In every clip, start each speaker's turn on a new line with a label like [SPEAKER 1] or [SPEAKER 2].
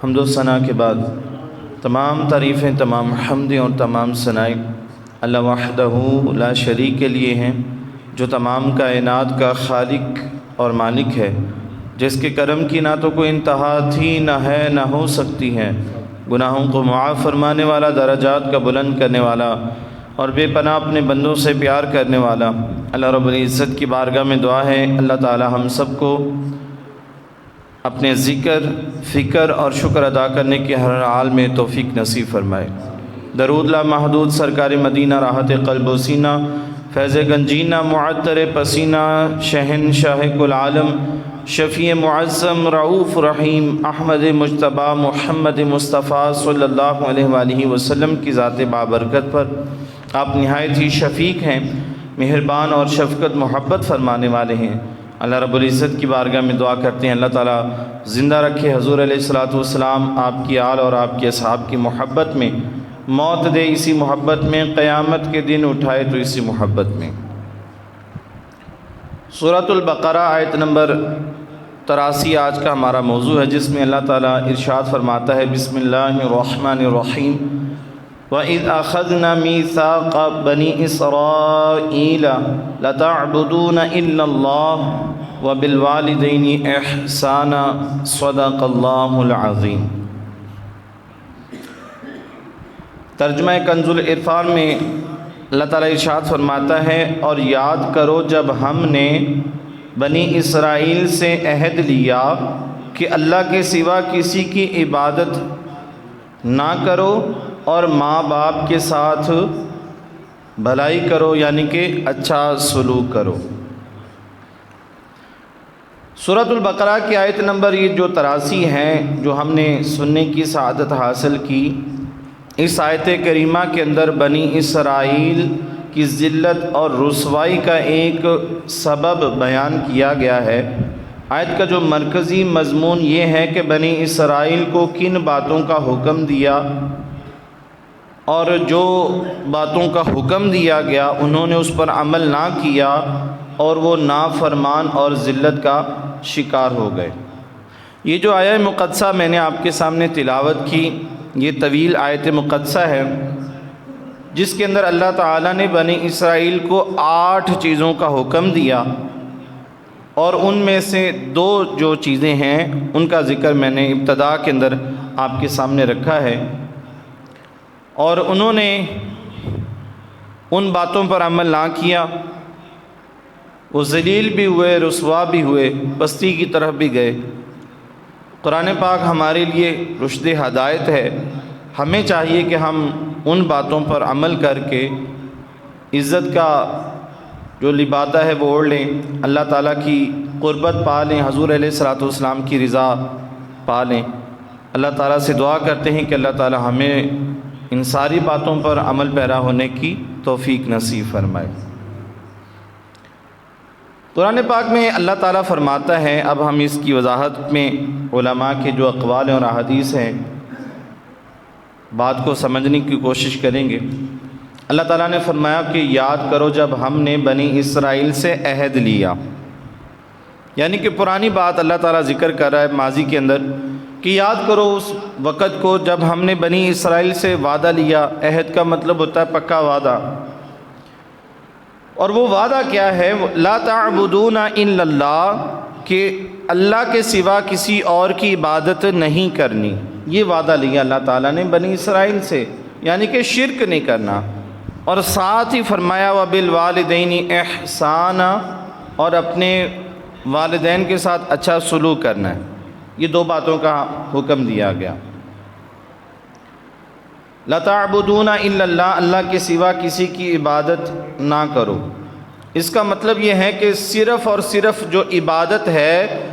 [SPEAKER 1] حمد و ثنا کے بعد تمام تعریفیں، تمام حمدیں اور تمام ثنائیں اللہ وحدہ لا شریک کے لیے ہیں، جو تمام کائنات کا خالق اور مالک ہے، جس کے کرم کی نہ تو کوئی انتہا تھی، نہ ہے، نہ ہو سکتی ہے۔ گناہوں کو معاف فرمانے والا، درجات کا بلند کرنے والا اور بے پناہ اپنے بندوں سے پیار کرنے والا اللہ رب العزت کی بارگاہ میں دعا ہے، اللہ تعالی ہم سب کو اپنے ذکر، فکر اور شکر ادا کرنے کے ہر حال میں توفیق نصیب فرمائے۔ درود لا محدود سرکار مدینہ، راحت قلب و سینہ، فیض گنجینہ، معطر پسینہ، شہنشاہ کل عالم، شفیع معظم، رعوف رحیم، احمد مجتبیٰ محمد مصطفیٰ صلی اللہ علیہ وآلہ وسلم کی ذات بابرکت پر۔ آپ نہایت ہی شفیق ہیں، مہربان اور شفقت محبت فرمانے والے ہیں۔ اللہ رب العزت کی بارگاہ میں دعا کرتے ہیں، اللہ تعالیٰ زندہ رکھے حضور علیہ الصلوۃ والسلام، آپ کی آل اور آپ کے اصحاب کی محبت میں، موت دے اسی محبت میں، قیامت کے دن اٹھائے تو اسی محبت میں۔ سورۃ البقرہ آیت نمبر 83 آج کا ہمارا موضوع ہے، جس میں اللہ تعالیٰ ارشاد فرماتا ہے، بسم اللہ الرحمن الرحیم، وَإِذْ أَخَذْنَا مِيثَاقَ بَنِي إِسْرَائِيلَ لَتَعْبُدُونَ إِلَّا اللَّهَ وَبِالْوَالِدَيْنِ إِحْسَانًا صدق اللہ العظیم۔ ترجمہ کنز العرفان میں اللہ تعالیٰ ارشاد فرماتا ہے، اور یاد کرو جب ہم نے بنی اسرائیل سے عہد لیا کہ اللہ کے سوا کسی کی عبادت نہ کرو اور ماں باپ کے ساتھ بھلائی کرو، یعنی کہ اچھا سلوک کرو۔ سورۃ البقرہ کی آیت نمبر یہ جو 83 ہیں، جو ہم نے سننے کی سعادت حاصل کی، اس آیت کریمہ کے اندر بنی اسرائیل کی ذلت اور رسوائی کا ایک سبب بیان کیا گیا ہے۔ آیت کا جو مرکزی مضمون یہ ہے کہ بنی اسرائیل کو کن باتوں کا حکم دیا، اور جو باتوں کا حکم دیا گیا انہوں نے اس پر عمل نہ کیا، اور وہ نافرمان اور ذلت کا شکار ہو گئے۔ یہ جو آیت مقدسہ میں نے آپ کے سامنے تلاوت کی، یہ طویل آیت مقدسہ ہے، جس کے اندر اللہ تعالیٰ نے بنی اسرائیل کو 8 چیزوں کا حکم دیا، اور ان میں سے 2 جو چیزیں ہیں ان کا ذکر میں نے ابتدا کے اندر آپ کے سامنے رکھا ہے، اور انہوں نے ان باتوں پر عمل نہ کیا، وہ ذلیل بھی ہوئے، رسوا بھی ہوئے، پستی کی طرف بھی گئے۔ قرآن پاک ہمارے لیے رشد ہدایت ہے، ہمیں چاہیے کہ ہم ان باتوں پر عمل کر کے عزت کا جو لبادہ ہے وہ اوڑھ لیں، اللہ تعالیٰ کی قربت پا لیں، حضور علیہ الصلوۃ والسلام کی رضا پا لیں۔ اللہ تعالیٰ سے دعا کرتے ہیں کہ اللہ تعالیٰ ہمیں ان ساری باتوں پر عمل پیرا ہونے کی توفیق نصیب فرمائے۔ قرآن پاک میں اللہ تعالیٰ فرماتا ہے، اب ہم اس کی وضاحت میں علماء کے جو اقوال اور احادیث ہیں بات کو سمجھنے کی کوشش کریں گے۔ اللہ تعالیٰ نے فرمایا کہ یاد کرو جب ہم نے بنی اسرائیل سے عہد لیا، یعنی کہ پرانی بات اللہ تعالیٰ ذکر کر رہا ہے ماضی کے اندر، کہ یاد کرو اس وقت کو جب ہم نے بنی اسرائیل سے وعدہ لیا۔ عہد کا مطلب ہوتا ہے پکا وعدہ، اور وہ وعدہ کیا ہے؟ لا تعبدون الا اللہ، کہ اللہ کے سوا کسی اور کی عبادت نہیں کرنی۔ یہ وعدہ لیا اللہ تعالیٰ نے بنی اسرائیل سے، یعنی کہ شرک نہیں کرنا، اور ساتھ ہی فرمایا وبالوالدین احسانا، اور اپنے والدین کے ساتھ اچھا سلوک کرنا ہے۔ یہ 2 باتوں کا حکم دیا گیا۔ لا تعبدون الا اللہ، اللہ کے سوا کسی کی عبادت نہ کرو۔ اس کا مطلب یہ ہے کہ صرف اور صرف جو عبادت ہے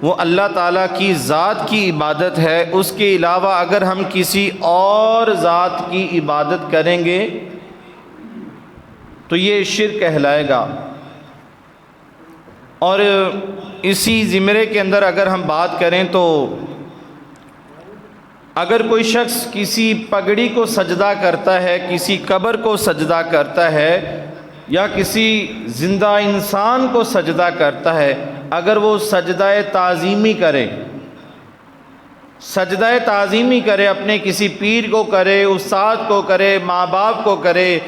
[SPEAKER 1] وہ اللہ تعالیٰ کی ذات کی عبادت ہے، اس کے علاوہ اگر ہم کسی اور ذات کی عبادت کریں گے تو یہ شرک کہلائے گا۔ اور اسی زمرے کے اندر اگر ہم بات کریں تو اگر کوئی شخص کسی پگڑی کو سجدہ کرتا ہے، کسی قبر کو سجدہ کرتا ہے، یا کسی زندہ انسان کو سجدہ کرتا ہے، اگر وہ سجدہ تعظیمی کرے سجدہ تعظیمی کرے، اپنے کسی پیر کو کرے، استاد کو کرے، ماں باپ کو کرے،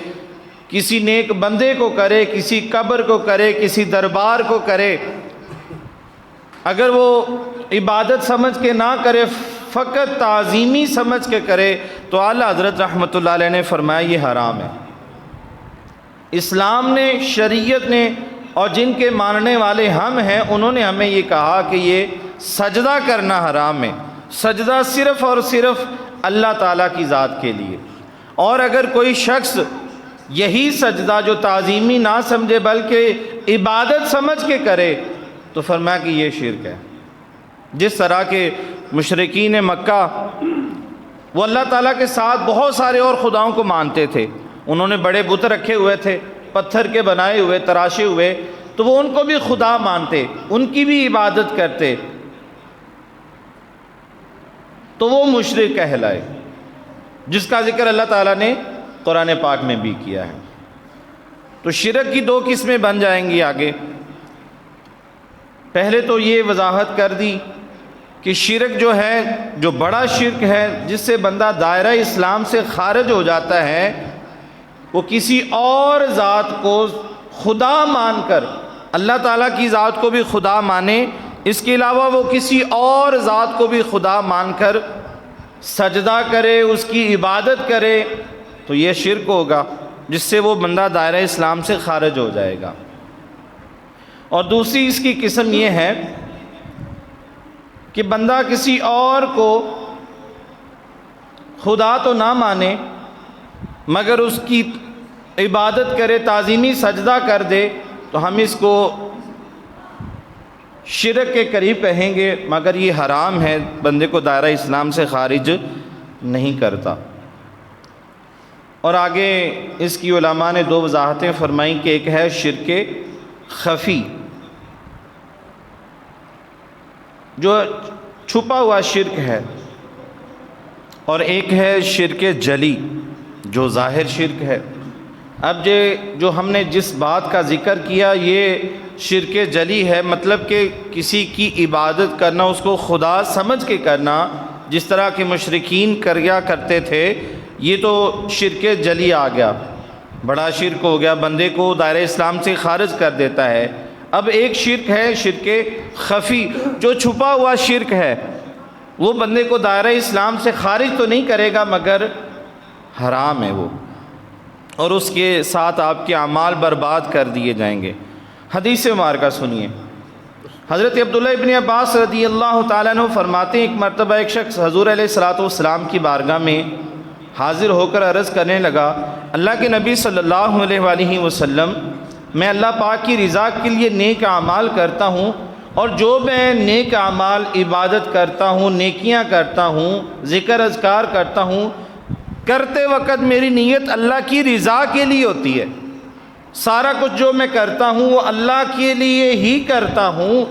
[SPEAKER 1] کسی نیک بندے کو کرے، کسی قبر کو کرے، کسی دربار کو کرے، اگر وہ عبادت سمجھ کے نہ کرے، فقط تعظیمی سمجھ کے کرے، تو اعلیٰ حضرت رحمۃ اللہ علیہ نے فرمایا یہ حرام ہے۔ اسلام نے، شریعت نے، اور جن کے ماننے والے ہم ہیں، انہوں نے ہمیں یہ کہا کہ یہ سجدہ کرنا حرام ہے، سجدہ صرف اور صرف اللہ تعالیٰ کی ذات کے لیے۔ اور اگر کوئی شخص یہی سجدہ جو تعظیمی نہ سمجھے بلکہ عبادت سمجھ کے کرے تو فرمایا کہ یہ شرک ہے۔ جس طرح کے مشرکین مکہ وہ اللہ تعالیٰ کے ساتھ بہت سارے اور خداؤں کو مانتے تھے، انہوں نے بڑے بت رکھے ہوئے تھے، پتھر کے بنائے ہوئے، تراشے ہوئے، تو وہ ان کو بھی خدا مانتے، ان کی بھی عبادت کرتے، تو وہ مشرک کہلائے، جس کا ذکر اللہ تعالیٰ نے قرآن پاک میں بھی کیا ہے۔ تو شرک کی دو قسمیں بن جائیں گی آگے۔ پہلے تو یہ وضاحت کر دی کہ شرک جو ہے، جو بڑا شرک ہے جس سے بندہ دائرہ اسلام سے خارج ہو جاتا ہے، وہ کسی اور ذات کو خدا مان کر، اللہ تعالیٰ کی ذات کو بھی خدا مانے، اس کے علاوہ وہ کسی اور ذات کو بھی خدا مان کر سجدہ کرے، اس کی عبادت کرے، تو یہ شرک ہوگا جس سے وہ بندہ دائرہ اسلام سے خارج ہو جائے گا۔ اور دوسری اس کی قسم یہ ہے کہ بندہ کسی اور کو خدا تو نہ مانے مگر اس کی عبادت کرے، تعظیمی سجدہ کر دے، تو ہم اس کو شرک کے قریب کہیں گے، مگر یہ حرام ہے، بندے کو دائرہ اسلام سے خارج نہیں کرتا۔ اور آگے اس کی علماء نے دو وضاحتیں فرمائیں کہ ایک ہے شرک خفی، جو چھپا ہوا شرک ہے، اور ایک ہے شرک جلی، جو ظاہر شرک ہے۔ اب جو ہم نے جس بات کا ذکر کیا یہ شرک جلی ہے، مطلب کہ کسی کی عبادت کرنا، اس کو خدا سمجھ کے کرنا، جس طرح کے مشرکین کریا کرتے تھے، یہ تو شرک جلی آ گیا، بڑا شرک ہو گیا، بندے کو دائرہ اسلام سے خارج کر دیتا ہے۔ اب ایک شرک ہے شرک خفی، جو چھپا ہوا شرک ہے، وہ بندے کو دائرہ اسلام سے خارج تو نہیں کرے گا مگر حرام ہے وہ، اور اس کے ساتھ آپ کے اعمال برباد کر دیے جائیں گے۔ حدیث مبارکہ سنیے، حضرت عبداللہ ابن عباس رضی اللہ تعالیٰ عنہ فرماتے ہیں، ایک مرتبہ ایک شخص حضور علیہ الصلوۃ والسلام کی بارگاہ میں حاضر ہو کر عرض کرنے لگا، اللہ کے نبی صلی اللہ علیہ وآلہ وسلم، میں اللہ پاک کی رضا کے لیے نیک اعمال کرتا ہوں، اور جو میں نیک اعمال، عبادت کرتا ہوں، نیکیاں کرتا ہوں، ذکر اذکار کرتا ہوں، کرتے وقت میری نیت اللہ کی رضا کے لیے ہوتی ہے، سارا کچھ جو میں کرتا ہوں وہ اللہ کے لیے ہی کرتا ہوں،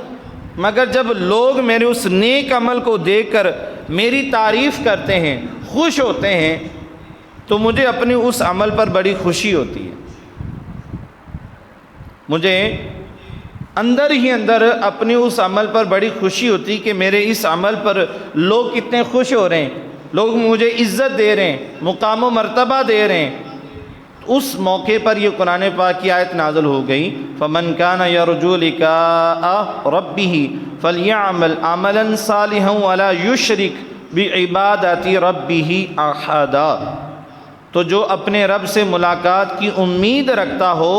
[SPEAKER 1] مگر جب لوگ میرے اس نیک عمل کو دیکھ کر میری تعریف کرتے ہیں، خوش ہوتے ہیں، تو مجھے اپنے اس عمل پر بڑی خوشی ہوتی ہے، مجھے اندر ہی اندر اپنے اس عمل پر بڑی خوشی ہوتی کہ میرے اس عمل پر لوگ کتنے خوش ہو رہے ہیں، لوگ مجھے عزت دے رہے ہیں، مقام و مرتبہ دے رہے ہیں۔ اس موقع پر یہ قرآن پاک کی آیت نازل ہو گئی، فَمَنْ كَانَ يَرْجُو لِقَاءَ رَبِّهِ فَلْيَعْمَلْ عَمَلًا صَالِحًا وَلَا يُشْرِكْ بِعِبَادَةِ رَبِّهِ أَحَدًا۔ تو جو اپنے رب سے ملاقات کی امید رکھتا ہو،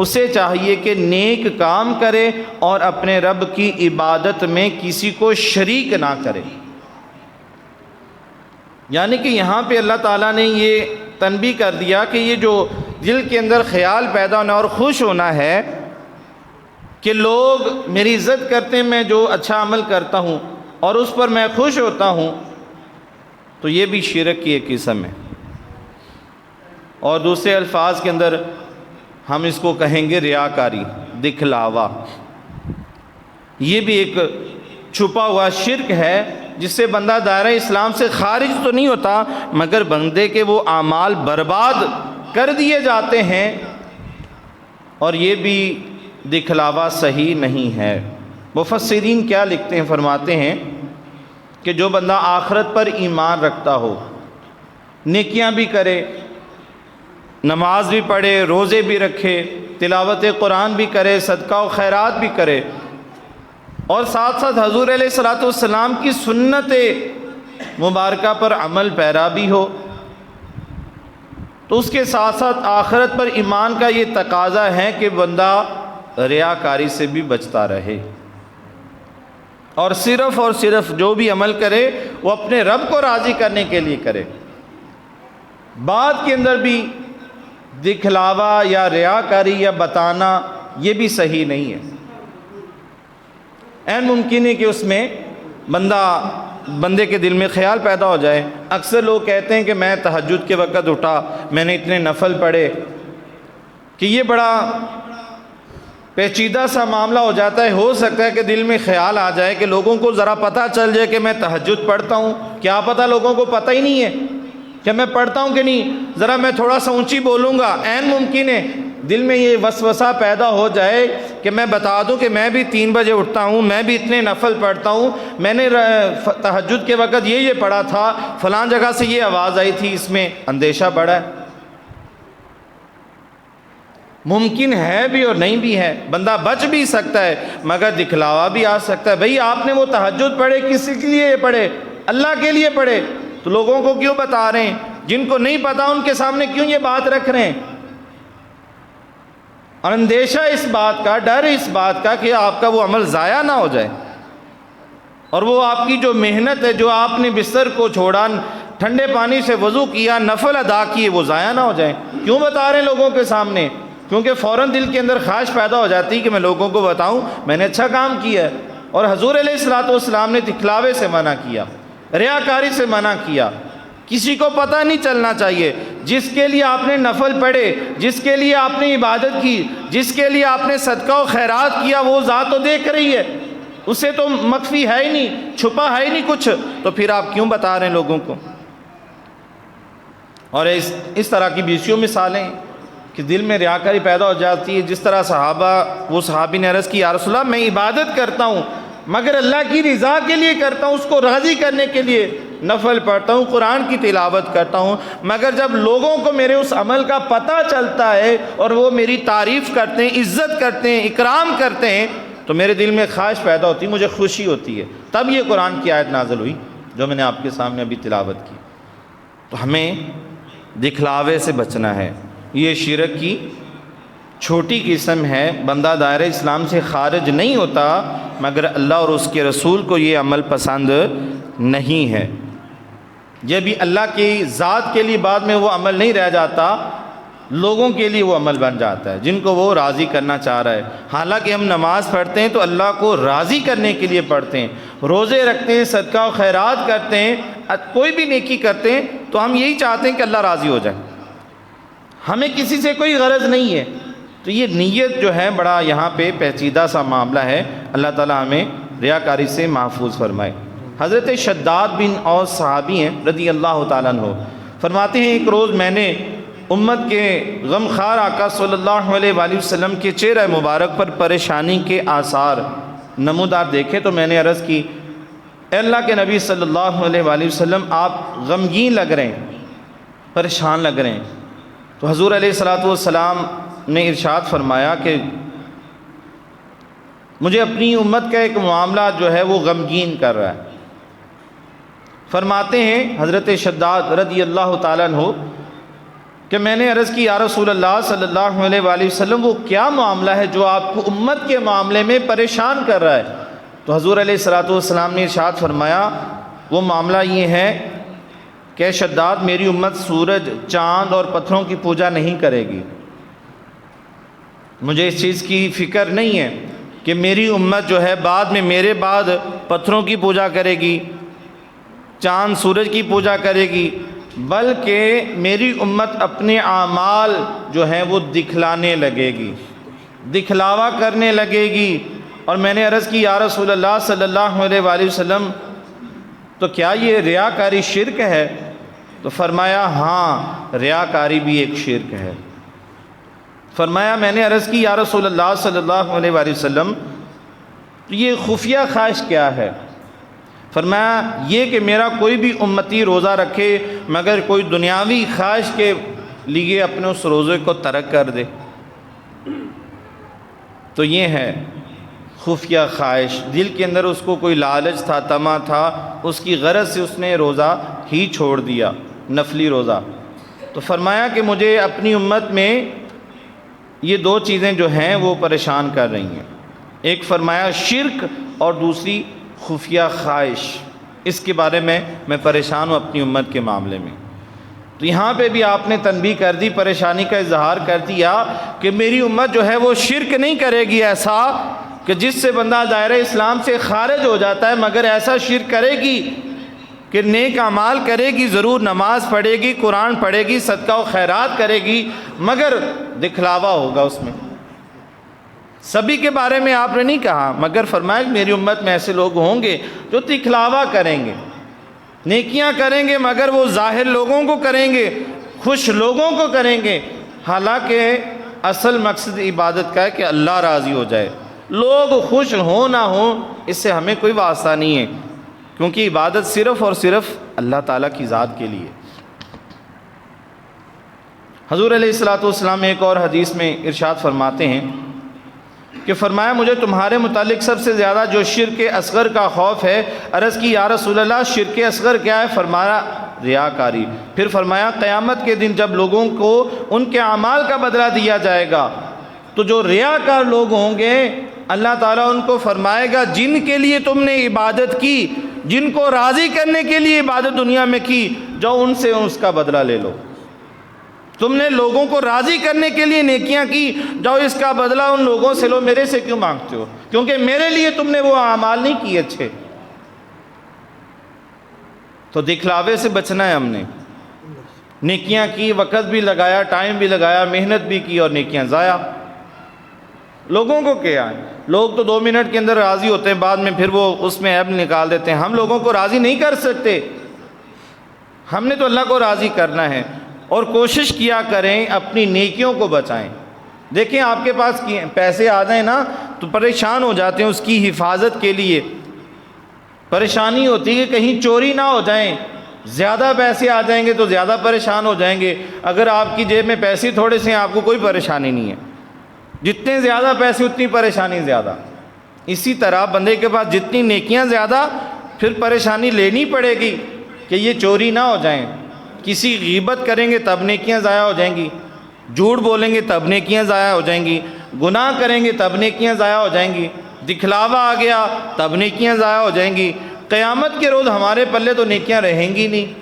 [SPEAKER 1] اسے چاہیے کہ نیک کام کرے اور اپنے رب کی عبادت میں کسی کو شریک نہ کرے۔ یعنی کہ یہاں پہ اللہ تعالیٰ نے یہ تنبیہ کر دیا کہ یہ جو دل کے اندر خیال پیدا ہونا اور خوش ہونا ہے کہ لوگ میری عزت کرتے ہیں، میں جو اچھا عمل کرتا ہوں اور اس پر میں خوش ہوتا ہوں، تو یہ بھی شرک کی ایک قسم ہے۔ اور دوسرے الفاظ کے اندر ہم اس کو کہیں گے ریاکاری، دکھلاوا، یہ بھی ایک چھپا ہوا شرک ہے جس سے بندہ دائرہ اسلام سے خارج تو نہیں ہوتا مگر بندے کے وہ اعمال برباد کر دیے جاتے ہیں، اور یہ بھی دکھلاوا صحیح نہیں ہے۔ مفسرین کیا لکھتے ہیں، فرماتے ہیں کہ جو بندہ آخرت پر ایمان رکھتا ہو، نیکیاں بھی کرے، نماز بھی پڑھے، روزے بھی رکھے، تلاوت قرآن بھی کرے، صدقہ و خیرات بھی کرے، اور ساتھ ساتھ حضور علیہ الصلوۃ والسلام کی سنت مبارکہ پر عمل پیرا بھی ہو، تو اس کے ساتھ ساتھ آخرت پر ایمان کا یہ تقاضا ہے کہ بندہ ریاکاری سے بھی بچتا رہے، اور صرف جو بھی عمل کرے وہ اپنے رب کو راضی کرنے کے لیے کرے۔ بات کے اندر بھی دکھلاوا یا ریاکاری یا بتانا یہ بھی صحیح نہیں ہے۔ عین ممکن ہے کہ اس میں بندے کے دل میں خیال پیدا ہو جائے۔ اکثر لوگ کہتے ہیں کہ میں تہجد کے وقت اٹھا، میں نے اتنے نفل پڑھے، کہ یہ بڑا پیچیدہ سا معاملہ ہو جاتا ہے۔ ہو سکتا ہے کہ دل میں خیال آ جائے کہ لوگوں کو ذرا پتہ چل جائے کہ میں تہجد پڑھتا ہوں، کیا پتہ لوگوں کو پتہ ہی نہیں ہے کہ میں پڑھتا ہوں کہ نہیں، ذرا میں تھوڑا سا اونچی بولوں گا، عین ممکن ہے دل میں یہ وسوسہ پیدا ہو جائے کہ میں بتا دوں کہ میں بھی 3 بجے اٹھتا ہوں، میں بھی اتنے نفل پڑھتا ہوں، میں نے تہجد کے وقت یہ پڑھا تھا، فلاں جگہ سے یہ آواز آئی تھی، اس میں اندیشہ بڑھا ہے۔ ممکن ہے بھی اور نہیں بھی ہے، بندہ بچ بھی سکتا ہے مگر دکھلاوا بھی آ سکتا ہے۔ بھئی آپ نے وہ تہجد پڑھے کس کے لیے پڑھے؟ اللہ کے لیے پڑھے، تو لوگوں کو کیوں بتا رہے ہیں؟ جن کو نہیں پتا ان کے سامنے کیوں یہ بات رکھ رہے ہیں؟ اور اندیشہ اس بات کا، ڈر اس بات کا کہ آپ کا وہ عمل ضائع نہ ہو جائے، اور وہ آپ کی جو محنت ہے، جو آپ نے بستر کو چھوڑا، ٹھنڈے پانی سے وضو کیا، نفل ادا کیے، وہ ضائع نہ ہو جائیں۔ کیوں بتا رہے ہیں لوگوں کے سامنے؟ کیونکہ فوراً دل کے اندر خواہش پیدا ہو جاتی کہ میں لوگوں کو بتاؤں میں نے اچھا کام کیا ہے۔ اور حضور علیہ الصلوۃ والسلام نے دکھلاوے سے منع کیا، ریاکاری سے منع کیا۔ کسی کو پتہ نہیں چلنا چاہیے، جس کے لیے آپ نے نفل پڑھے، جس کے لیے آپ نے عبادت کی، جس کے لیے آپ نے صدقہ و خیرات کیا، وہ ذات تو دیکھ رہی ہے، اسے تو مخفی ہے ہی نہیں، چھپا ہے ہی نہیں کچھ، تو پھر آپ کیوں بتا رہے ہیں لوگوں کو؟ اور اس طرح کی بیسیوں مثالیں کہ دل میں ریاکاری پیدا ہو جاتی ہے۔ جس طرح وہ صحابی نے عرض کی، یا رسول اللہ میں عبادت کرتا ہوں مگر اللہ کی رضا کے لیے کرتا ہوں، اس کو راضی کرنے کے لیے نفل پڑھتا ہوں، قرآن کی تلاوت کرتا ہوں، مگر جب لوگوں کو میرے اس عمل کا پتہ چلتا ہے اور وہ میری تعریف کرتے ہیں، عزت کرتے ہیں، اکرام کرتے ہیں، تو میرے دل میں خواہش پیدا ہوتی ہے، مجھے خوشی ہوتی ہے۔ تب یہ قرآن کی آیت نازل ہوئی جو میں نے آپ کے سامنے ابھی تلاوت کی۔ تو ہمیں دکھلاوے سے بچنا ہے، یہ شرک کی چھوٹی قسم ہے۔ بندہ دائرہ اسلام سے خارج نہیں ہوتا مگر اللہ اور اس کے رسول کو یہ عمل پسند نہیں ہے۔ یہ بھی اللہ کی ذات کے لیے بعد میں وہ عمل نہیں رہ جاتا، لوگوں کے لیے وہ عمل بن جاتا ہے جن کو وہ راضی کرنا چاہ رہا ہے۔ حالانکہ ہم نماز پڑھتے ہیں تو اللہ کو راضی کرنے کے لیے پڑھتے ہیں، روزے رکھتے ہیں، صدقہ و خیرات کرتے ہیں، کوئی بھی نیکی کرتے ہیں تو ہم یہی چاہتے ہیں کہ اللہ راضی ہو جائے، ہمیں کسی سے کوئی غرض نہیں ہے۔ تو یہ نیت جو ہے بڑا یہاں پہ پیچیدہ سا معاملہ ہے۔ اللہ تعالیٰ ہمیں ریاکاری سے محفوظ فرمائے۔ حضرت شداد بن اوس صحابی ہیں رضی اللہ تعالیٰ عنہ، فرماتے ہیں ایک روز میں نے امت کے غمخوار آقا صلی اللہ علیہ وآلہ وسلم کے چہرہ مبارک پر پریشانی کے آثار نمودار دیکھے تو میں نے عرض کی، اے اللہ کے نبی صلی اللہ علیہ وآلہ وسلم، آپ غمگین لگ رہے ہیں، پریشان لگ رہے ہیں۔ تو حضور علیہ الصلوۃ والسلام نے ارشاد فرمایا کہ مجھے اپنی امت کا ایک معاملہ جو ہے وہ غمگین کر رہا ہے۔ فرماتے ہیں حضرت شداد رضی اللہ تعالیٰ عنہ کہ میں نے عرض کی، یا رسول اللہ صلی اللہ علیہ وآلہ وسلم، وہ کیا معاملہ ہے جو آپ کو امت کے معاملے میں پریشان کر رہا ہے؟ تو حضور علیہ الصلوۃ والسلام نے ارشاد فرمایا، وہ معاملہ یہ ہے کہ شداد، میری امت سورج، چاند اور پتھروں کی پوجا نہیں کرے گی۔ مجھے اس چیز کی فکر نہیں ہے کہ میری امت جو ہے بعد میں میرے بعد پتھروں کی پوجا کرے گی، چاند سورج کی پوجا کرے گی، بلکہ میری امت اپنے اعمال جو ہیں وہ دکھلانے لگے گی، دکھلاوا کرنے لگے گی۔ اور میں نے عرض کی، یا رسول اللہ صلی اللہ علیہ وآلہ وسلم، تو کیا یہ ریاکاری شرک ہے؟ تو فرمایا، ہاں ریاکاری بھی ایک شرک ہے۔ فرمایا، میں نے عرض کی، یا رسول اللہ صلی اللہ علیہ وآلہ وسلم، تو یہ خفیہ خواہش کیا ہے؟ فرمایا یہ کہ میرا کوئی بھی امتی روزہ رکھے مگر کوئی دنیاوی خواہش کے لیے اپنے اس روزے کو ترک کر دے، تو یہ ہے خفیہ خواہش، دل کے اندر اس کو کوئی لالچ تھا، طمع تھا، اس کی غرض سے اس نے روزہ ہی چھوڑ دیا، نفلی روزہ۔ تو فرمایا کہ مجھے اپنی امت میں یہ دو چیزیں جو ہیں وہ پریشان کر رہی ہیں، ایک فرمایا شرک اور دوسری خفیہ خواہش، اس کے بارے میں پریشان ہوں اپنی امت کے معاملے میں۔ تو یہاں پہ بھی آپ نے تنبیہ کر دی، پریشانی کا اظہار کر دیا کہ میری امت جو ہے وہ شرک نہیں کرے گی ایسا کہ جس سے بندہ دائرہ اسلام سے خارج ہو جاتا ہے، مگر ایسا شرک کرے گی کہ نیک اعمال کرے گی، ضرور نماز پڑھے گی، قرآن پڑھے گی، صدقہ و خیرات کرے گی، مگر دکھلاوا ہوگا اس میں۔ سبھی کے بارے میں آپ نے نہیں کہا، مگر فرمایا کہ میری امت میں ایسے لوگ ہوں گے جو دکھلاوا کریں گے، نیکیاں کریں گے مگر وہ ظاہر لوگوں کو کریں گے، خوش لوگوں کو کریں گے، حالانکہ اصل مقصد عبادت کا ہے کہ اللہ راضی ہو جائے۔ لوگ خوش ہوں نہ ہوں اس سے ہمیں کوئی واسطہ نہیں ہے، کیونکہ عبادت صرف اور صرف اللہ تعالیٰ کی ذات کے لیے۔ حضور علیہ الصلوۃ والسلام ایک اور حدیث میں ارشاد فرماتے ہیں کہ فرمایا مجھے تمہارے متعلق سب سے زیادہ جو شرک اصغر کا خوف ہے۔ عرض کی یا رسول اللہ شرک اصغر کیا ہے؟ فرمایا ریاکاری۔ پھر فرمایا قیامت کے دن جب لوگوں کو ان کے اعمال کا بدلہ دیا جائے گا تو جو ریاکار لوگ ہوں گے اللہ تعالیٰ ان کو فرمائے گا جن کے لیے تم نے عبادت کی، جن کو راضی کرنے کے لیے عبادت دنیا میں کی، جاؤ ان سے اس کا بدلہ لے لو۔ تم نے لوگوں کو راضی کرنے کے لیے نیکیاں کی، جاؤ اس کا بدلہ ان لوگوں سے لو، میرے سے کیوں مانگتے ہو؟ کیونکہ میرے لیے تم نے وہ اعمال نہیں کیے اچھے۔ تو دکھلاوے سے بچنا ہے ہم نے، نیکیاں کی، وقت بھی لگایا، ٹائم بھی لگایا، محنت بھی کی اور نیکیاں ضائع۔ لوگوں کو کیا ہے؟ لوگ تو 2 منٹ کے اندر راضی ہوتے ہیں، بعد میں پھر وہ اس میں عیب نکال دیتے ہیں۔ ہم لوگوں کو راضی نہیں کر سکتے، ہم نے تو اللہ کو راضی کرنا ہے۔ اور کوشش کیا کریں اپنی نیکیوں کو بچائیں۔ دیکھیں آپ کے پاس پیسے آ جائیں نا تو پریشان ہو جاتے ہیں اس کی حفاظت کے لیے، پریشانی ہوتی ہے کہ کہیں چوری نہ ہو جائیں۔ زیادہ پیسے آ جائیں گے تو زیادہ پریشان ہو جائیں گے، اگر آپ کی جیب میں پیسے تھوڑے سے ہیں آپ کو کوئی پریشانی نہیں ہے، جتنے زیادہ پیسے اتنی پریشانی زیادہ۔ اسی طرح بندے کے پاس جتنی نیکیاں زیادہ پھر پریشانی لینی پڑے گی کہ یہ چوری نہ ہو جائیں، کسی غیبت کریں گے تب نیکیاں ضائع ہو جائیں گی، جھوٹ بولیں گے تب نیکیاں ضائع ہو جائیں گی، گناہ کریں گے تب نیکیاں ضائع ہو جائیں گی، دکھلاوا آ گیا تب نیکیاں ضائع ہو جائیں گی، قیامت کے روز ہمارے پلے تو نیکیاں رہیں گی نہیں۔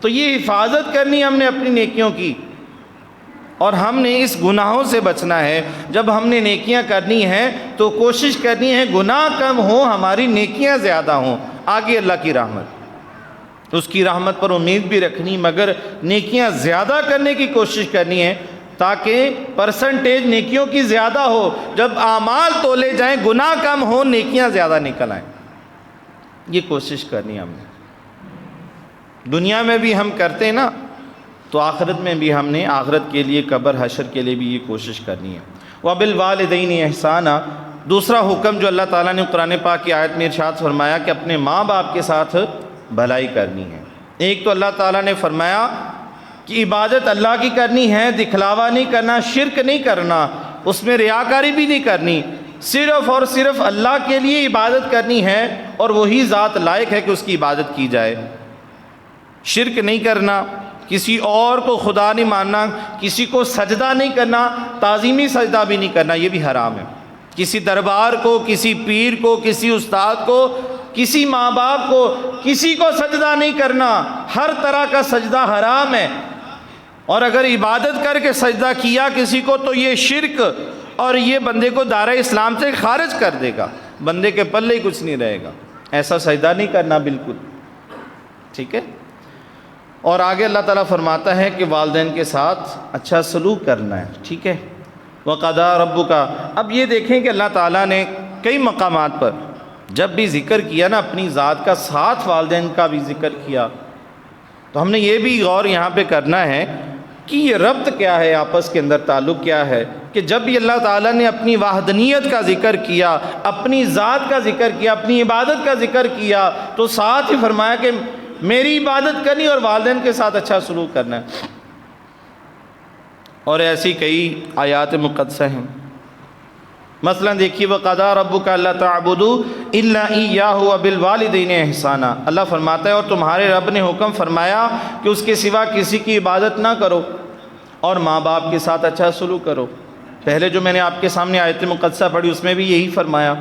[SPEAKER 1] تو یہ حفاظت کرنی ہم نے اپنی نیکیوں کی، اور ہم نے اس گناہوں سے بچنا ہے۔ جب ہم نے نیکیاں کرنی ہیں تو کوشش کرنی ہے گناہ کم ہوں، ہماری نیکیاں زیادہ ہوں، آگے اللہ کی رحمت، اس کی رحمت پر امید بھی رکھنی، مگر نیکیاں زیادہ کرنے کی کوشش کرنی ہے تاکہ پرسنٹیج نیکیوں کی زیادہ ہو۔ جب اعمال تولے جائیں گناہ کم ہوں، نیکیاں زیادہ نکل آئیں، یہ کوشش کرنی ہم نے۔ دنیا میں بھی ہم کرتے ہیں نا تو آخرت میں بھی ہم نے آخرت کے لیے، قبر حشر کے لیے بھی یہ کوشش کرنی ہے۔ وَبِالْوَالِدَيْنِ احسانا، دوسرا حکم جو اللہ تعالیٰ نے قرآن پاک کی آیت میں ارشاد فرمایا کہ اپنے ماں باپ کے ساتھ بھلائی کرنی ہے۔ ایک تو اللہ تعالیٰ نے فرمایا کہ عبادت اللہ کی کرنی ہے، دکھلاوا نہیں کرنا، شرک نہیں کرنا، اس میں ریاکاری بھی نہیں کرنی، صرف اور صرف اللہ کے لیے عبادت کرنی ہے، اور وہی ذات لائق ہے کہ اس کی عبادت کی جائے۔ شرک نہیں کرنا، کسی اور کو خدا نہیں ماننا، کسی کو سجدہ نہیں کرنا، تعظیمی سجدہ بھی نہیں کرنا، یہ بھی حرام ہے۔ کسی دربار کو، کسی پیر کو، کسی استاد کو، کسی ماں باپ کو، کسی کو سجدہ نہیں کرنا، ہر طرح کا سجدہ حرام ہے۔ اور اگر عبادت کر کے سجدہ کیا کسی کو تو یہ شرک، اور یہ بندے کو دائرہ اسلام سے خارج کر دے گا، بندے کے پلے ہی کچھ نہیں رہے گا۔ ایسا سجدہ نہیں کرنا بالکل، ٹھیک ہے۔ اور آگے اللہ تعالیٰ فرماتا ہے کہ والدین کے ساتھ اچھا سلوک کرنا ہے، ٹھیک ہے۔ وَقَضَىٰ رَبُّكَ، اب یہ دیکھیں کہ اللہ تعالیٰ نے کئی مقامات پر جب بھی ذکر کیا نا اپنی ذات کا، ساتھ والدین کا بھی ذکر کیا، تو ہم نے یہ بھی غور یہاں پہ کرنا ہے کہ یہ ربط کیا ہے، آپس کے اندر تعلق کیا ہے۔ کہ جب بھی اللہ تعالیٰ نے اپنی وحدانیت کا ذکر کیا، اپنی ذات کا ذکر کیا، اپنی عبادت کا ذکر کیا، تو ساتھ ہی فرمایا کہ میری عبادت کرنی اور والدین کے ساتھ اچھا سلوک کرنا ہے۔ اور ایسی کئی آیات مقدسہ ہیں، مثلا دیکھیے وَقَضَىٰ رَبُّكَ أَلَّا تَعْبُدُوا إِلَّا إِيَّاهُ وَبِالْوَالِدَيْنِ إِحْسَانًا، اللہ فرماتا ہے اور تمہارے رب نے حکم فرمایا کہ اس کے سوا کسی کی عبادت نہ کرو اور ماں باپ کے ساتھ اچھا سلوک کرو۔ پہلے جو میں نے آپ کے سامنے آیت مقدسہ پڑھی اس میں بھی یہی فرمایا۔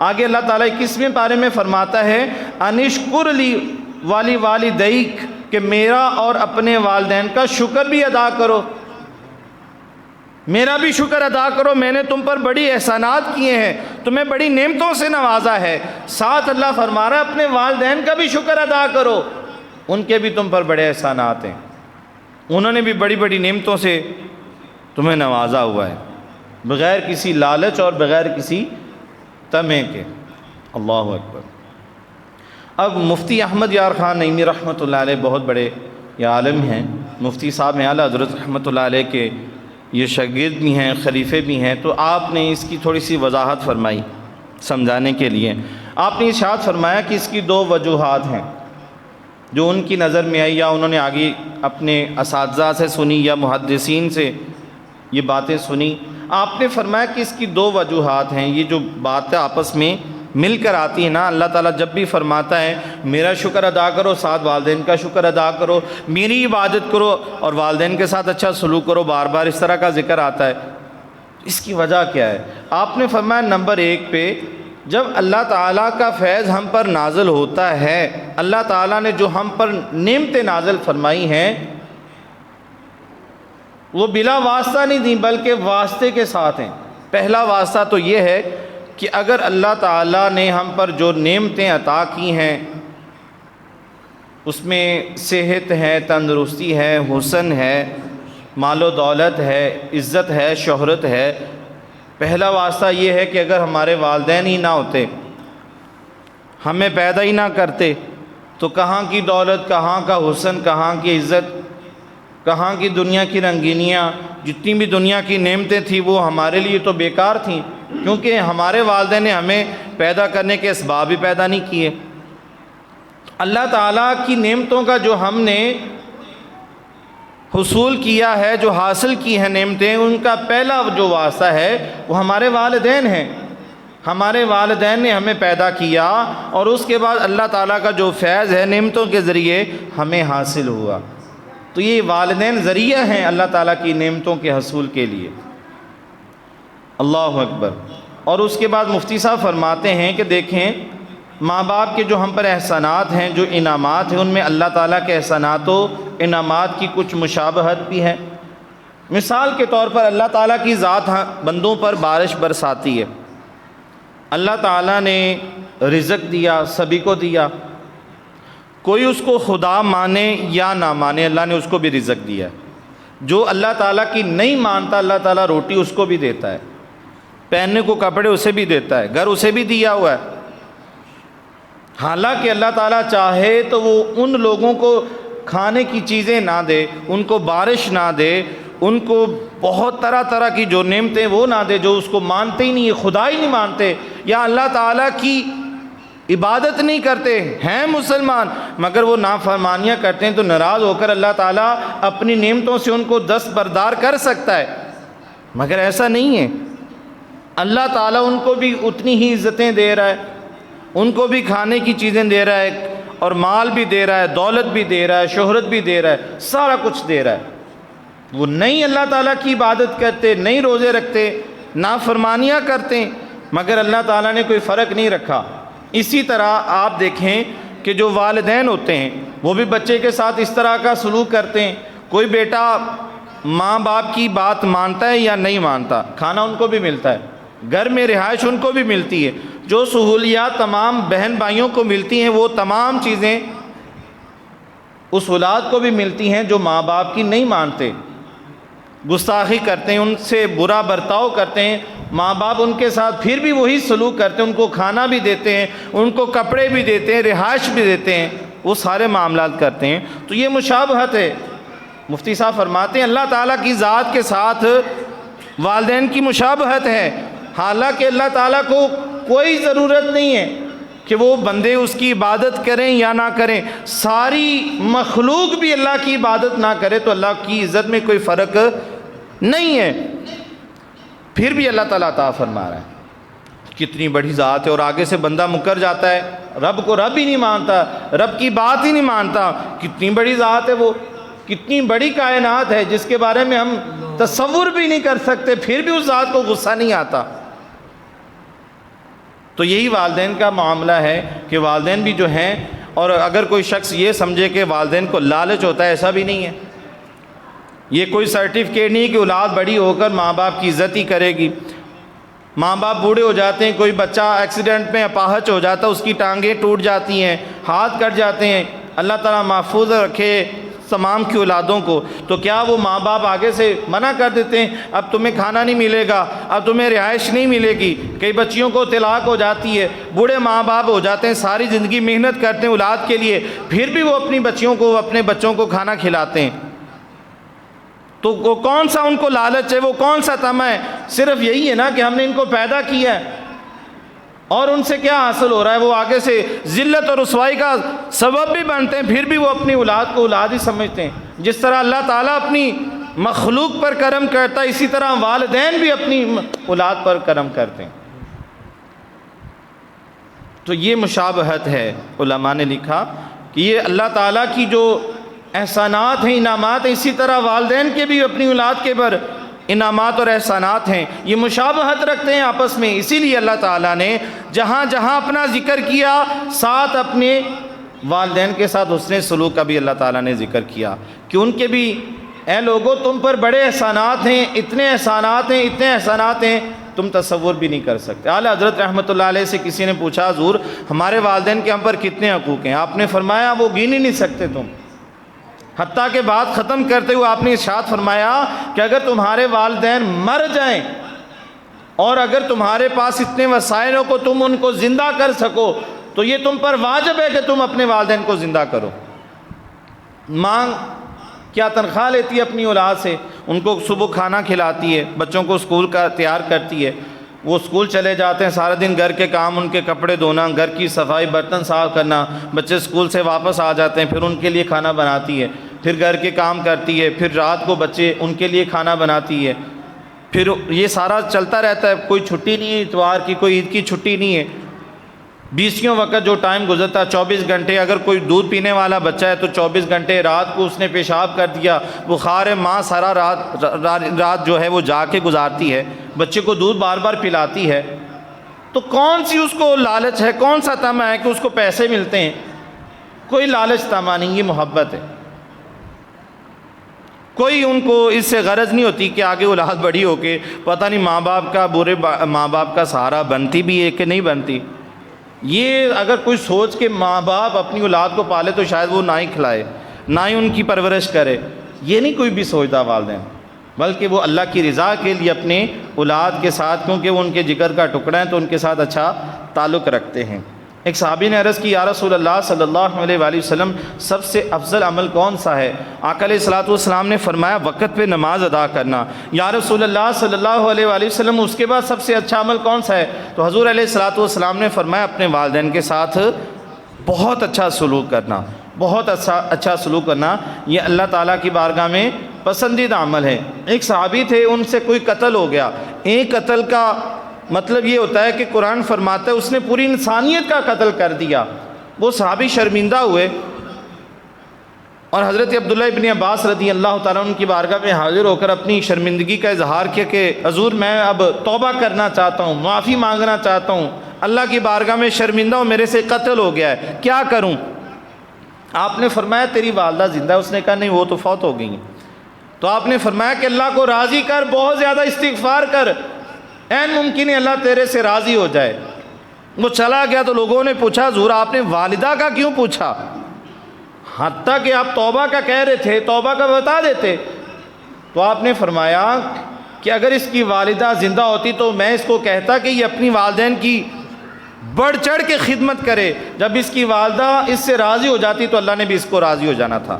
[SPEAKER 1] آگے اللہ تعالیٰ 21ویں پارے میں فرماتا ہے انشکر لی والی والدیک، کہ میرا اور اپنے والدین کا شکر بھی ادا کرو، میرا بھی شکر ادا کرو، میں نے تم پر بڑی احسانات کیے ہیں، تمہیں بڑی نعمتوں سے نوازا ہے۔ ساتھ اللہ فرما رہا ہے اپنے والدین کا بھی شکر ادا کرو، ان کے بھی تم پر بڑے احسانات ہیں، انہوں نے بھی بڑی بڑی نعمتوں سے تمہیں نوازا ہوا ہے، بغیر کسی لالچ اور بغیر کسی طمع کے۔ اللہ اکبر۔ اب مفتی احمد یار خان نعیمی رحمۃ اللہ علیہ بہت بڑے یہ عالم ہیں، مفتی صاحب ہیں اعلیٰ حضرت رحمۃ اللہ علیہ کے یہ شاگرد بھی ہیں، خلیفے بھی ہیں، تو آپ نے اس کی تھوڑی سی وضاحت فرمائی سمجھانے کے لیے۔ آپ نے ارشاد فرمایا کہ اس کی 2 وجوہات ہیں جو ان کی نظر میں آئی، یا انہوں نے آگے اپنے اساتذہ سے سنی یا محدثین سے یہ باتیں سنی۔ آپ نے فرمایا کہ اس کی 2 وجوہات ہیں، یہ جو باتیں آپس میں مل کر آتی ہیں نا، اللہ تعالیٰ جب بھی فرماتا ہے میرا شکر ادا کرو، ساتھ والدین کا شکر ادا کرو، میری عبادت کرو اور والدین کے ساتھ اچھا سلوک کرو، بار بار اس طرح کا ذکر آتا ہے، اس کی وجہ کیا ہے؟ آپ نے فرمایا نمبر 1 پہ جب اللہ تعالیٰ کا فیض ہم پر نازل ہوتا ہے، اللہ تعالیٰ نے جو ہم پر نعمتیں نازل فرمائی ہیں وہ بلا واسطہ نہیں دیں بلکہ واسطے کے ساتھ ہیں۔ پہلا واسطہ تو یہ ہے کہ اگر اللہ تعالیٰ نے ہم پر جو نعمتیں عطا کی ہیں اس میں صحت ہے، تندرستی ہے، حسن ہے، مال و دولت ہے، عزت ہے، شہرت ہے، پہلا واسطہ یہ ہے کہ اگر ہمارے والدین ہی نہ ہوتے، ہمیں پیدا ہی نہ کرتے، تو کہاں کی دولت، کہاں کا حسن، کہاں کی عزت، کہاں کی دنیا کی رنگینیاں، جتنی بھی دنیا کی نعمتیں تھیں وہ ہمارے لیے تو بیکار تھیں، کیونکہ ہمارے والدین نے ہمیں پیدا کرنے کے اسباب ہی پیدا نہیں کیے۔ اللہ تعالیٰ کی نعمتوں کا جو ہم نے حصول کیا ہے، جو حاصل کی ہیں نعمتیں، ان کا پہلا جو واسطہ ہے وہ ہمارے والدین ہیں۔ ہمارے والدین نے ہمیں پیدا کیا اور اس کے بعد اللہ تعالیٰ کا جو فیض ہے نعمتوں کے ذریعے ہمیں حاصل ہوا، تو یہ والدین ذریعہ ہیں اللہ تعالیٰ کی نعمتوں کے حصول کے لیے۔ اللہ اکبر۔ اور اس کے بعد مفتی صاحب فرماتے ہیں کہ دیکھیں ماں باپ کے جو ہم پر احسانات ہیں، جو انعامات ہیں، ان میں اللہ تعالیٰ کے احسانات و انعامات کی کچھ مشابہت بھی ہے۔ مثال کے طور پر اللہ تعالیٰ کی ذات بندوں پر بارش برساتی ہے، اللہ تعالیٰ نے رزق دیا، سبھی کو دیا، کوئی اس کو خدا مانے یا نہ مانے اللہ نے اس کو بھی رزق دیا۔ جو اللہ تعالیٰ کی نہیں مانتا اللہ تعالیٰ روٹی اس کو بھی دیتا ہے، پہننے کو کپڑے اسے بھی دیتا ہے، گھر اسے بھی دیا ہوا ہے۔ حالانکہ اللہ تعالیٰ چاہے تو وہ ان لوگوں کو کھانے کی چیزیں نہ دے، ان کو بارش نہ دے، ان کو بہت طرح طرح کی جو نعمتیں وہ نہ دے، جو اس کو مانتے ہی نہیں، خدا ہی نہیں مانتے، یا اللہ تعالیٰ کی عبادت نہیں کرتے ہیں مسلمان مگر وہ نافرمانیاں کرتے ہیں، تو ناراض ہو کر اللہ تعالیٰ اپنی نعمتوں سے ان کو دستبردار کر سکتا ہے، مگر ایسا نہیں ہے۔ اللہ تعالیٰ ان کو بھی اتنی ہی عزتیں دے رہا ہے، ان کو بھی کھانے کی چیزیں دے رہا ہے اور مال بھی دے رہا ہے، دولت بھی دے رہا ہے، شہرت بھی دے رہا ہے، سارا کچھ دے رہا ہے۔ وہ نہیں اللہ تعالیٰ کی عبادت کرتے، نہیں روزے رکھتے، نافرمانیاں کرتے، مگر اللہ تعالیٰ نے کوئی فرق نہیں رکھا۔ اسی طرح آپ دیکھیں کہ جو والدین ہوتے ہیں وہ بھی بچے کے ساتھ اس طرح کا سلوک کرتے ہیں۔ کوئی بیٹا ماں باپ کی بات مانتا ہے یا نہیں مانتا، کھانا ان کو بھی ملتا ہے، گھر میں رہائش ان کو بھی ملتی ہے، جو سہولیات تمام بہن بھائیوں کو ملتی ہیں وہ تمام چیزیں اس اولاد کو بھی ملتی ہیں جو ماں باپ کی نہیں مانتے، گستاخی کرتے ہیں، ان سے برا برتاؤ کرتے ہیں، ماں باپ ان کے ساتھ پھر بھی وہی سلوک کرتے ہیں، ان کو کھانا بھی دیتے ہیں، ان کو کپڑے بھی دیتے ہیں، رہائش بھی دیتے ہیں، وہ سارے معاملات کرتے ہیں، تو یہ مشابہت ہے۔ مفتی صاحب فرماتے ہیں اللہ تعالیٰ کی ذات کے ساتھ والدین کی مشابہت ہے، حالانکہ اللہ تعالیٰ کو کوئی ضرورت نہیں ہے کہ وہ بندے اس کی عبادت کریں یا نہ کریں، ساری مخلوق بھی اللہ کی عبادت نہ کرے تو اللہ کی عزت میں کوئی فرق نہیں ہے، پھر بھی اللہ تعالیٰ عطا فرما رہا ہے۔ کتنی بڑی ذات ہے، اور آگے سے بندہ مکر جاتا ہے، رب کو رب ہی نہیں مانتا، رب کی بات ہی نہیں مانتا۔ کتنی بڑی ذات ہے وہ، کتنی بڑی کائنات ہے جس کے بارے میں ہم تصور بھی نہیں کر سکتے، پھر بھی اس ذات کو غصہ نہیں آتا۔ تو یہی والدین کا معاملہ ہے کہ والدین بھی جو ہیں، اور اگر کوئی شخص یہ سمجھے کہ والدین کو لالچ ہوتا ہے، ایسا بھی نہیں ہے۔ یہ کوئی سرٹیفکیٹ نہیں کہ اولاد بڑی ہو کر ماں باپ کی عزت ہی کرے گی۔ ماں باپ بوڑھے ہو جاتے ہیں، کوئی بچہ ایکسیڈنٹ میں اپاہج ہو جاتا ہے، اس کی ٹانگیں ٹوٹ جاتی ہیں، ہاتھ کٹ جاتے ہیں، اللہ تعالیٰ محفوظ رکھے تمام کی اولادوں کو، تو کیا وہ ماں باپ آگے سے منع کر دیتے ہیں اب تمہیں کھانا نہیں ملے گا، اب تمہیں رہائش نہیں ملے گی؟ کئی بچیوں کو طلاق ہو جاتی ہے، بوڑھے ماں باپ ہو جاتے ہیں، ساری زندگی محنت کرتے ہیں اولاد کے لیے، پھر بھی وہ اپنی بچیوں کو، اپنے بچوں کو کھانا کھلاتے ہیں۔ تو وہ کون سا ان کو لالچ ہے، وہ کون سا طمع ہے؟ صرف یہی ہے نا کہ ہم نے ان کو پیدا کیا ہے، اور ان سے کیا حاصل ہو رہا ہے؟ وہ آگے سے ذلت اور رسوائی کا سبب بھی بنتے ہیں، پھر بھی وہ اپنی اولاد کو اولاد ہی سمجھتے ہیں۔ جس طرح اللہ تعالیٰ اپنی مخلوق پر کرم کرتا ہے، اسی طرح والدین بھی اپنی اولاد پر کرم کرتے ہیں۔ تو یہ مشابہت ہے۔ علماء نے لکھا کہ یہ اللہ تعالیٰ کی جو احسانات ہیں، انعامات ہیں، اسی طرح والدین کے بھی اپنی اولاد کے پر انعامات اور احسانات ہیں، یہ مشابہت رکھتے ہیں آپس میں۔ اسی لیے اللہ تعالیٰ نے جہاں جہاں اپنا ذکر کیا، ساتھ اپنے والدین کے ساتھ حسن سلوک کا بھی اللہ تعالیٰ نے ذکر کیا کہ ان کے بھی، اے لوگوں تم پر بڑے احسانات ہیں، اتنے احسانات ہیں، اتنے احسانات ہیں، تم تصور بھی نہیں کر سکتے۔ اعلیٰ حضرت رحمۃ اللہ علیہ سے کسی نے پوچھا، حضور ہمارے والدین کے ہم پر کتنے حقوق ہیں؟ آپ نے فرمایا وہ گن ہی نہیں سکتے تم۔ حتیٰ کہ بات ختم کرتے ہوئے آپ نے ارشاد فرمایا کہ اگر تمہارے والدین مر جائیں اور اگر تمہارے پاس اتنے وسائل ہو کہ تم ان کو زندہ کر سکو تو یہ تم پر واجب ہے کہ تم اپنے والدین کو زندہ کرو۔ ماں کیا تنخواہ لیتی ہے اپنی اولاد سے؟ ان کو صبح کھانا کھلاتی ہے، بچوں کو اسکول کا تیار کرتی ہے، وہ اسکول چلے جاتے ہیں، سارا دن گھر کے کام، ان کے کپڑے دھونا، گھر کی صفائی، برتن صاف کرنا، بچے اسکول سے واپس آ جاتے ہیں، پھر ان کے لیے کھانا بناتی ہے، پھر گھر کے کام کرتی ہے، پھر رات کو بچے ان کے لیے کھانا بناتی ہے، پھر یہ سارا چلتا رہتا ہے۔ کوئی چھٹی نہیں ہے اتوار کی، کوئی عید کی چھٹی نہیں ہے۔ بیسیوں وقت جو ٹائم گزرتا ہے 24 گھنٹے، اگر کوئی دودھ پینے والا بچہ ہے تو 24 گھنٹے، رات کو اس نے پیشاب کر دیا، بخار ہے، ماں سارا رات جو ہے وہ جا کے گزارتی ہے، بچے کو دودھ بار بار پلاتی ہے۔ تو کون سی اس کو لالچ ہے، کون سا طمع ہے کہ اس کو پیسے ملتے ہیں؟ کوئی لالچ طمع نہیں، یہ محبت ہے۔ کوئی ان کو اس سے غرض نہیں ہوتی کہ آگے اولاد بڑی ہو کے پتہ نہیں ماں باپ کا، برے ماں باپ کا سہارا بنتی بھی ہے کہ نہیں بنتی۔ یہ اگر کوئی سوچ کے ماں باپ اپنی اولاد کو پالے تو شاید وہ نہ ہی کھلائے، نہ ہی ان کی پرورش کرے، یہ نہیں کوئی بھی سوچتا والدین، بلکہ وہ اللہ کی رضا کے لیے اپنے اولاد کے ساتھ، کیونکہ وہ ان کے جگر کا ٹکڑا ہے تو ان کے ساتھ اچھا تعلق رکھتے ہیں۔ ایک صحابی نے عرض کی، یا رسول اللہ صلی اللہ علیہ وآلہ وسلم سب سے افضل عمل کون سا ہے؟ آقا علیہ الصلوۃ والسلام نے فرمایا وقت پہ نماز ادا کرنا۔ یا رسول اللہ صلی اللہ علیہ وآلہ وسلم اس کے بعد سب سے اچھا عمل کون سا ہے؟ تو حضور علیہ الصلوۃ والسلام نے فرمایا اپنے والدین کے ساتھ بہت اچھا سلوک کرنا، بہت اچھا سلوک کرنا، یہ اللہ تعالیٰ کی بارگاہ میں پسندیدہ عمل ہے۔ ایک صحابی تھے، ان سے کوئی قتل ہو گیا۔ ایک قتل کا مطلب یہ ہوتا ہے کہ قرآن فرماتا ہے اس نے پوری انسانیت کا قتل کر دیا۔ وہ صحابی شرمندہ ہوئے اور حضرت عبداللہ ابن عباس رضی اللہ تعالیٰ عنہ کی بارگاہ میں حاضر ہو کر اپنی شرمندگی کا اظہار کیا کہ حضور میں اب توبہ کرنا چاہتا ہوں، معافی مانگنا چاہتا ہوں، اللہ کی بارگاہ میں شرمندہ ہوں، میرے سے قتل ہو گیا ہے، کیا کروں؟ آپ نے فرمایا تیری والدہ زندہ ہے۔ اس نے کہا نہیں، وہ تو فوت ہو گئی ہیں۔ تو آپ نے فرمایا کہ اللہ کو راضی کر، بہت زیادہ استغفار کر، این ممکن ہے اللہ تیرے سے راضی ہو جائے۔ وہ چلا گیا تو لوگوں نے پوچھا حضور آپ نے والدہ کا کیوں پوچھا؟ حتیٰ کہ آپ توبہ کا کہہ رہے تھے، توبہ کا بتا دیتے۔ تو آپ نے فرمایا کہ اگر اس کی والدہ زندہ ہوتی تو میں اس کو کہتا کہ یہ اپنی والدین کی بڑھ چڑھ کے خدمت کرے، جب اس کی والدہ اس سے راضی ہو جاتی تو اللہ نے بھی اس کو راضی ہو جانا تھا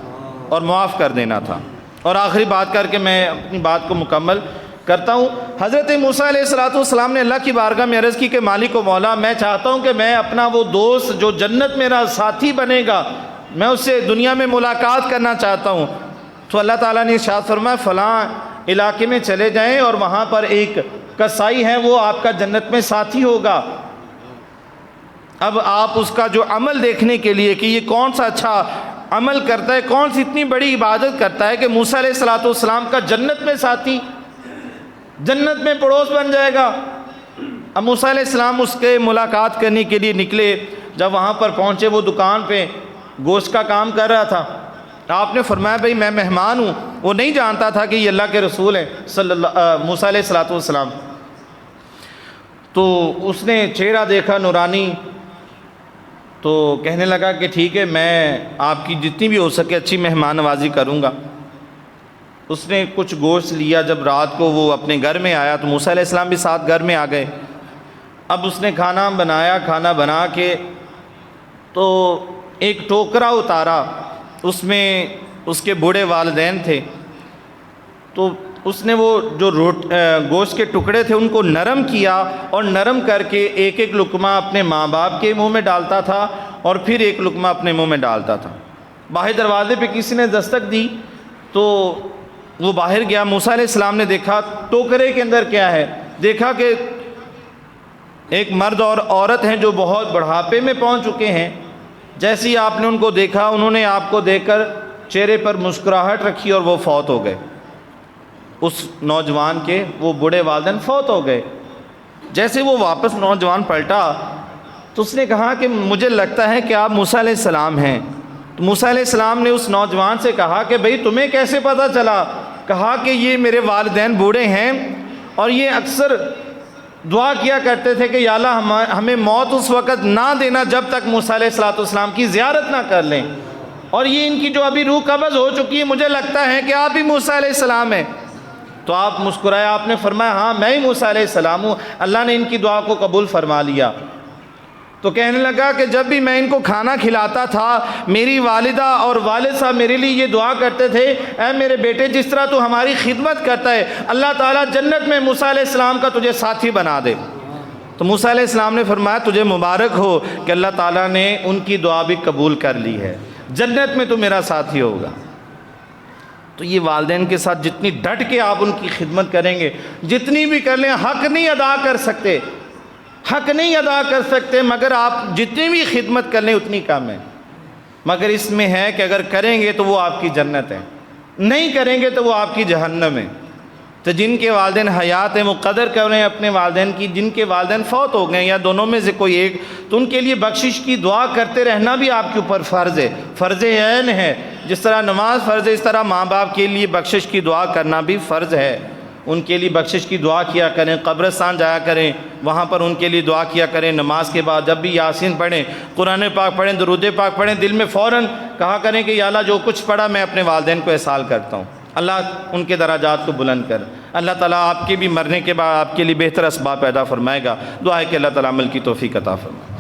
[SPEAKER 1] اور معاف کر دینا تھا۔ اور آخری بات کر کے میں اپنی بات کو مکمل کرتا ہوں۔ حضرت موسیٰ علیہ السلام نے اللہ کی بارگاہ میں عرض کی کہ مالک و مولا، میں چاہتا ہوں کہ میں اپنا وہ دوست جو جنت میرا ساتھی بنے گا، میں اس سے دنیا میں ملاقات کرنا چاہتا ہوں۔ تو اللہ تعالیٰ نے ارشاد فرمایا فلاں علاقے میں چلے جائیں اور وہاں پر ایک کسائی ہے، وہ آپ کا جنت میں ساتھی ہوگا۔ اب آپ اس کا جو عمل دیکھنے کے لیے کہ یہ کون سا اچھا عمل کرتا ہے، کون سی اتنی بڑی عبادت کرتا ہے کہ موسیٰ علیہ السلام کا جنت میں ساتھی، جنت میں پڑوس بن جائے گا۔ اب موسیٰ علیہ السلام اس کے ملاقات کرنے کے لیے نکلے۔ جب وہاں پر پہنچے، وہ دکان پہ گوشت کا کام کر رہا تھا۔ آپ نے فرمایا بھئی میں مہمان ہوں۔ وہ نہیں جانتا تھا کہ یہ اللہ کے رسول ہیں موسیٰ علیہ السلام۔ تو اس نے چہرہ دیکھا نورانی، تو کہنے لگا کہ ٹھیک ہے، میں آپ کی جتنی بھی ہو سکے اچھی مہمان نوازی کروں گا۔ اس نے کچھ گوشت لیا۔ جب رات کو وہ اپنے گھر میں آیا تو موسیٰ علیہ السلام بھی ساتھ گھر میں آ گئے۔ اب اس نے کھانا بنایا، کھانا بنا کے تو ایک ٹوکرا اتارا، اس میں اس کے بوڑھے والدین تھے۔ تو اس نے وہ جو گوشت کے ٹکڑے تھے ان کو نرم کیا، اور نرم کر کے ایک ایک لقمہ اپنے ماں باپ کے منہ میں ڈالتا تھا اور پھر ایک لقمہ اپنے منہ میں ڈالتا تھا۔ باہر دروازے پہ کسی نے دستک دی تو وہ باہر گیا۔ موسیٰ علیہ السلام نے دیکھا ٹوکرے کے اندر کیا ہے، دیکھا کہ ایک مرد اور عورت ہیں جو بہت بڑھاپے میں پہنچ چکے ہیں۔ جیسے ہی آپ نے ان کو دیکھا، انہوں نے آپ کو دیکھ کر چہرے پر مسکراہٹ رکھی اور وہ فوت ہو گئے۔ اس نوجوان کے وہ بوڑھے والدین فوت ہو گئے۔ جیسے وہ واپس نوجوان پلٹا تو اس نے کہا کہ مجھے لگتا ہے کہ آپ موسیٰ علیہ السلام ہیں۔ تو موسیٰ علیہ السلام نے اس نوجوان سے کہا کہ بھئی تمہیں کیسے پتہ چلا؟ کہا کہ یہ میرے والدین بوڑھے ہیں اور یہ اکثر دعا کیا کرتے تھے کہ یا اللہ ہمیں موت اس وقت نہ دینا جب تک موسیٰ علیہ السلام کی زیارت نہ کر لیں، اور یہ ان کی جو ابھی روح قبض ہو چکی ہے، مجھے لگتا ہے کہ آپ ہی موسیٰ علیہ السلام ہیں۔ تو آپ مسکرائے، آپ نے فرمایا ہاں میں ہی موسیٰ علیہ السلام ہوں، اللہ نے ان کی دعا کو قبول فرما لیا۔ تو کہنے لگا کہ جب بھی میں ان کو کھانا کھلاتا تھا، میری والدہ اور والد صاحب میرے لیے یہ دعا کرتے تھے، اے میرے بیٹے جس طرح تو ہماری خدمت کرتا ہے، اللہ تعالیٰ جنت میں موسیٰ علیہ السلام کا تجھے ساتھی بنا دے۔ تو موسیٰ علیہ السلام نے فرمایا تجھے مبارک ہو کہ اللہ تعالیٰ نے ان کی دعا بھی قبول کر لی ہے، جنت میں تو میرا ساتھی ہوگا۔ تو یہ والدین کے ساتھ جتنی ڈٹ کے آپ ان کی خدمت کریں گے، جتنی بھی کر لیں، حق نہیں ادا کر سکتے، حق نہیں ادا کر سکتے، مگر آپ جتنی بھی خدمت کر لیں اتنی کم ہے۔ مگر اس میں ہے کہ اگر کریں گے تو وہ آپ کی جنت ہے، نہیں کریں گے تو وہ آپ کی جہنم ہے۔ تو جن کے والدین حیات ہیں وہ قدر کریں اپنے والدین کی، جن کے والدین فوت ہو گئے یا دونوں میں سے کوئی ایک، تو ان کے لیے بخشش کی دعا کرتے رہنا بھی آپ کے اوپر فرض ہے، فرض عین ہے۔ جس طرح نماز فرض ہے، اس طرح ماں باپ کے لیے بخشش کی دعا کرنا بھی فرض ہے۔ ان کے لیے بخشش کی دعا کیا کریں، قبرستان جایا کریں، وہاں پر ان کے لیے دعا کیا کریں۔ نماز کے بعد جب بھی یاسین پڑھیں، قرآن پاک پڑھیں، درود پاک پڑھیں، دل میں فوراً کہا کریں کہ یا اللہ جو کچھ پڑھا میں اپنے والدین کو احسال کرتا ہوں، اللہ ان کے درجات کو بلند کر۔ اللہ تعالیٰ آپ کے بھی مرنے کے بعد آپ کے لیے بہتر اسباب پیدا فرمائے گا۔ دعا ہے کہ اللہ تعالیٰ عمل کی توفیق عطا فرمائے۔